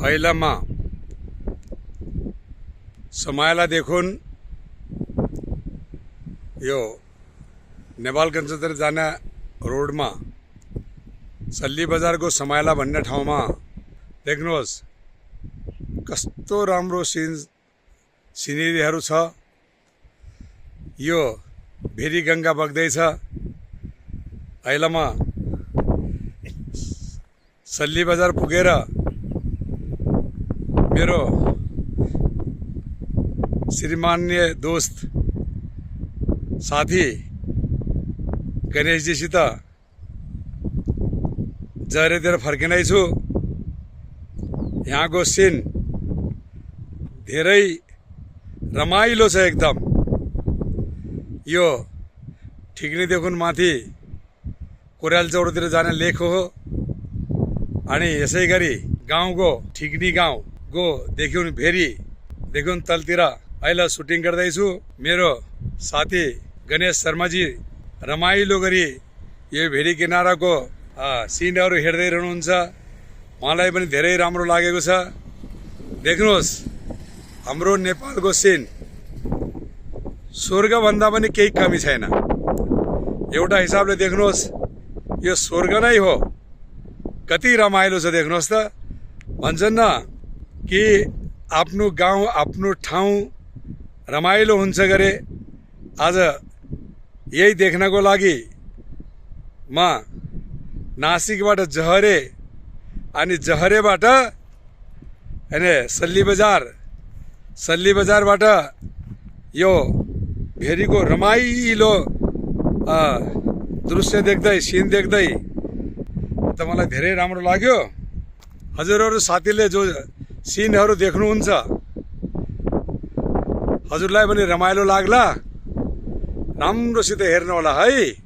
ऐलामा समायला देखून यो नेपालगञ्जतिर जाने रोडमा सल्ली बजारको समायला भन्ने ठाउँमा देख्नुहोस् कस्तो राम्रो सिनेरीहरू छ। यो भेरी गंगा बग्दैछ। ऐलामा सल्ली बजार पुगेर मेरो श्रीमान्य दोस्त साथी गणेशजीसित जरेतिर फर्किनै छु। यहाँको सिन धेरै रमाइलो छ एकदम। यो ठिकनीदेखि माथि कोराल चौरतिर जाने लेक हो अनि यसै गरी गाउँको ठिकनी गाउँको देखिउन भेरी देखिउन तलतिर अहिले सुटिङ गर्दैछु। मेरो साथी गणेश शर्माजी रमाइलो गरी यो भेरी किनाराको सिनहरू हेर्दै रहनुहुन्छ। मलाई पनि धेरै राम्रो लागेको छ। देख्नुहोस् हाम्रो नेपालको सिन स्वर्गभन्दा पनि केही कमी छैन। एउटा हिसाबले देख्नुहोस् यो स्वर्ग नै हो। कति रमाइलो छ देख्नुहोस् त। भन्छन् न कि आफ्नो गाउँ आफ्नो ठाउँ रमाइलो हुन्छ गरे। आज यही देख्नको लागि म नासिकबाट जहरे अनि जहरेबाट अनि सल्ली बजारबाट यो भेरीको रमाइलो दृश्य देख्दै सिन देख्दै त मलाई धेरै राम्रो लाग्यो। हजुरहरू साथीले जो सिनहरू देख्नुहुन्छ हजुरलाई पनि रमाइलो लाग्ला। राम्रोसित हेर्नु होला है।